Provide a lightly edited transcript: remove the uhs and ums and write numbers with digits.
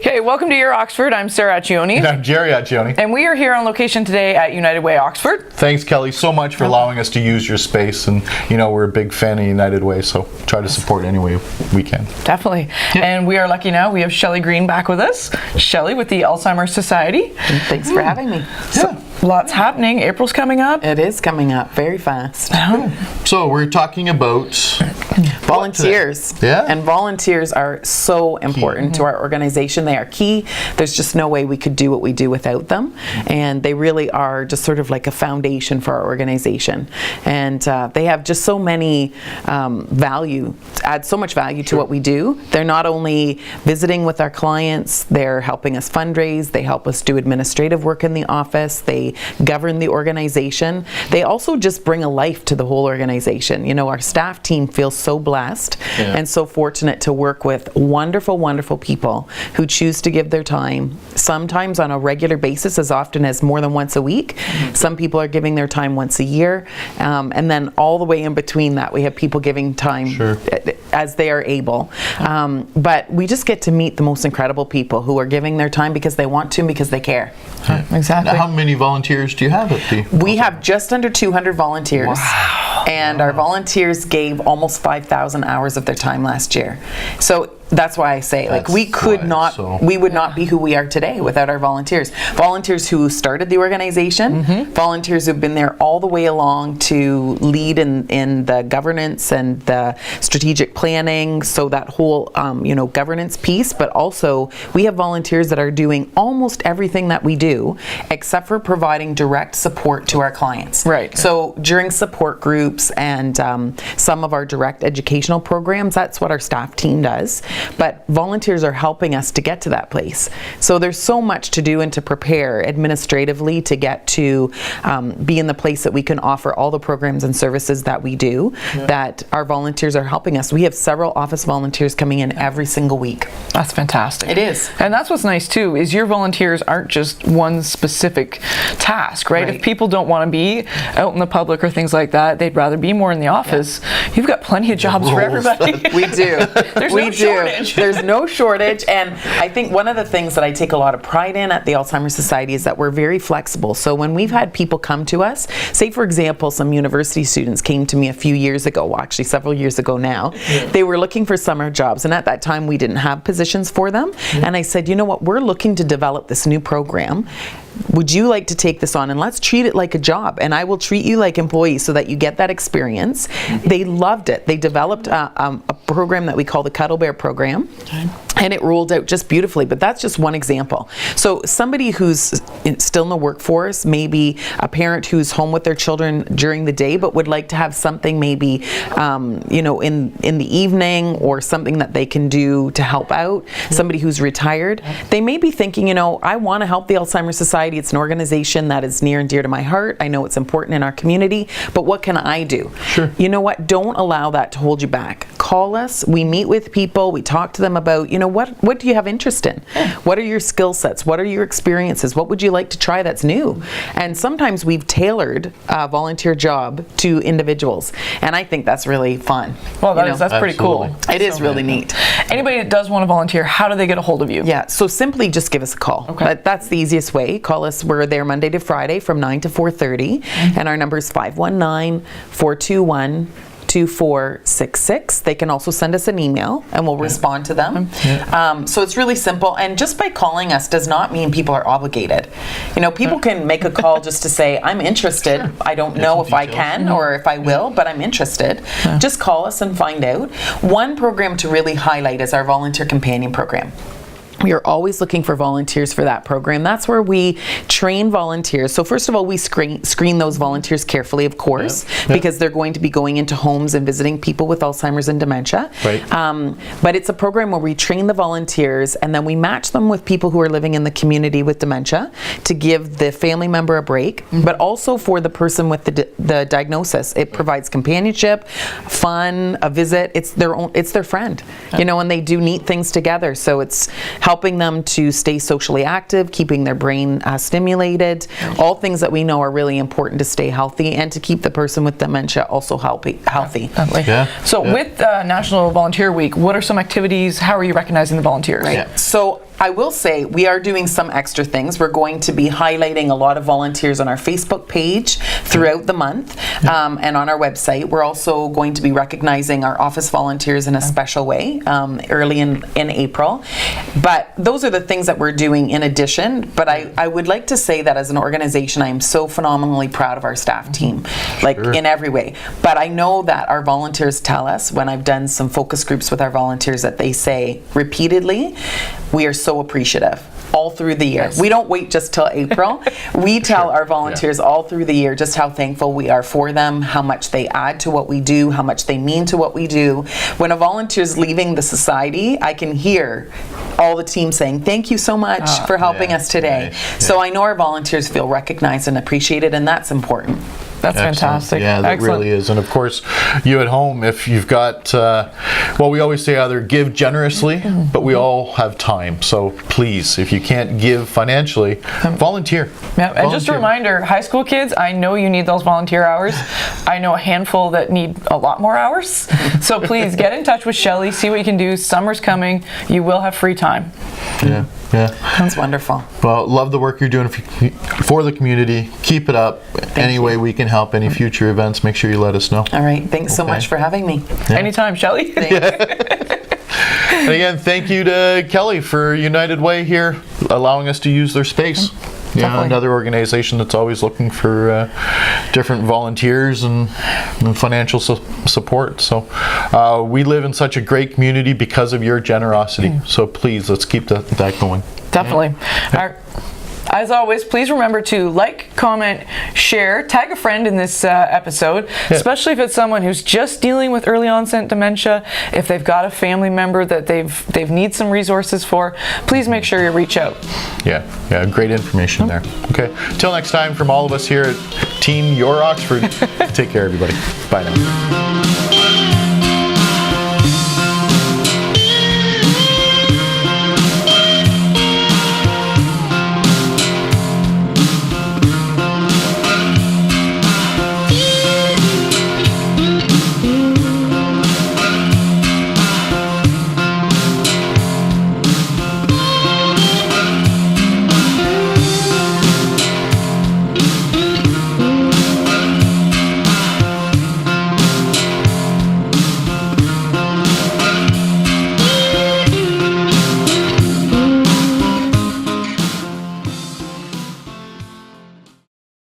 Okay, welcome to Your Oxford. I'm Sarah Accioni. And I'm Jerry Accioni. And we are here on location today at United Way Oxford. Thanks, Kelly, so much for allowing us to use your space. And, you know, we're a big fan of United Way, so try to support any way we can. Definitely. Yeah. And we are lucky now. We have Shelley Green back with us. Shelley with the Alzheimer Society. Thanks for having me. So, lots happening. April's coming up. It is coming up very fast. So we're talking about volunteers. Yeah. And volunteers are so important to our organization. They are key. There's just no way we could do what we do without them. And they really are just sort of like a foundation for our organization. And they have just so many add so much value to what we do. They're not only visiting with our clients, they're helping us fundraise, they help us do administrative work in the office, they govern the organization. They also just bring a life to the whole organization. You know, our staff team feels so blessed and so fortunate to work with wonderful, wonderful people who choose to give their time, sometimes on a regular basis, as often as more than once a week. Some people are giving their time once a year. And then all the way in between that, we have people giving time as they are able. But we just get to meet the most incredible people who are giving their time because they want to and because they care. Exactly. Now, how many volunteers do you have at the? We have just under 200 volunteers. Wow. And our volunteers gave almost 5,000 hours of their time last year. So that's why I say, like, we would not be who we are today without our volunteers. Volunteers who started the organization, volunteers who've been there all the way along to lead in the governance and the strategic planning, so that whole, governance piece. But also, we have volunteers that are doing almost everything that we do, except for providing direct support to our clients. Right. So during support groups and some of our direct educational programs, that's what our staff team does. But volunteers are helping us to get to that place. So there's so much to do and to prepare administratively to get to be in the place that we can offer all the programs and services that we do, that our volunteers are helping us. We have several office volunteers coming in every single week. That's fantastic. It is. And that's what's nice too, is your volunteers aren't just one specific task, right? If people don't want to be out in the public or things like that, they'd rather be more in the office. You've got plenty of jobs for everybody. We do. There's no shortage. There's no shortage. And I think one of the things that I take a lot of pride in at the Alzheimer Society is that we're very flexible. So when we've had people come to us, say for example, some university students came to me a few years ago, well, actually several years ago now, they were looking for summer jobs. And at that time we didn't have positions for them. And I said, you know what, we're looking to develop this new program. Would you like to take this on, and let's treat it like a job, and I will treat you like employees so that you get that experience. They loved it. They developed a program that we call the Cuddle Bear program, and it rolled out just beautifully. But that's just one example. So somebody who's still in the workforce, maybe a parent who's home with their children during the day but would like to have something maybe in the evening, or something that they can do to help out, somebody who's retired, they may be thinking, I want to help the Alzheimer Society. It's an organization that is near and dear to my heart. I know it's important in our community, but what can I do? Sure. You know what? Don't allow that to hold you back. Call us. We meet with people. We talk to them about, what do you have interest in? What are your skill sets? What are your experiences? What would you like to try that's new? And sometimes we've tailored a volunteer job to individuals, and I think that's really fun. Well, that's pretty cool. It is really neat. Anybody that does want to volunteer, how do they get a hold of you? Yeah, so simply just give us a call. Okay. That's the easiest way. Call us. We're there Monday to Friday from 9 to 4:30, and our number is 519-421-2466. They can also send us an email and we'll respond to them. So it's really simple, and just by calling us does not mean people are obligated. People can make a call just to say, I'm interested. I don't know if I can or if I will, but I'm interested. Just call us and find out. One program to really highlight is our Volunteer Companion Program. We are always looking for volunteers for that program. That's where we train volunteers. So first of all, we screen those volunteers carefully, of course, because they're going to be going into homes and visiting people with Alzheimer's and dementia. Right. But it's a program where we train the volunteers, and then we match them with people who are living in the community with dementia to give the family member a break, but also for the person with the diagnosis. It provides companionship, fun, a visit. It's their friend, and they do neat things together. So it's helping them to stay socially active, keeping their brain stimulated, all things that we know are really important to stay healthy and to keep the person with dementia also healthy. So with National Volunteer Week, what are some activities? How are you recognizing the volunteers? So I will say we are doing some extra things. We're going to be highlighting a lot of volunteers on our Facebook page throughout the month, and on our website. We're also going to be recognizing our office volunteers in a special way early in April. But those are the things that we're doing in addition. But I would like to say that as an organization, I am so phenomenally proud of our staff team, like in every way. But I know that our volunteers tell us, when I've done some focus groups with our volunteers, that they say repeatedly, we are so appreciative all through the year. Yes. We don't wait just till April. We tell our volunteers all through the year just how thankful we are for them, how much they add to what we do, how much they mean to what we do. When a volunteer's leaving the society, I can hear all the team saying, thank you so much for helping us today. So I know our volunteers feel recognized and appreciated, and that's important. That's Excellent. fantastic. Yeah, that Excellent. really is. And of course, you at home, if you've got, well, we always say either give generously, but we all have time. So please, if you can't give financially, volunteer. Yeah, and just a Volunteer. reminder, high school kids, I know you need those volunteer hours. I know a handful that need a lot more hours. So please get in touch with Shelley, see what you can do. Summer's coming. You will have free time. Yeah, yeah. That's wonderful. Well, love the work you're doing for the community. Keep it up. Any way we can help, any future events, make sure you let us know. All right. Thanks so much for having me. Anytime, Shelley. And again, thank you to Kelly for United Way here, allowing us to use their space. Yeah, Definitely. another organization that's always looking for different volunteers and financial support. So we live in such a great community because of your generosity. So please, let's keep that going. Definitely. As always, please remember to like, comment, share, tag a friend in this episode, especially if it's someone who's just dealing with early onset dementia. If they've got a family member that they've need some resources for, please make sure you reach out. Yeah, great information there. Okay, till next time, from all of us here at Team Your Oxford, take care, everybody. Bye now.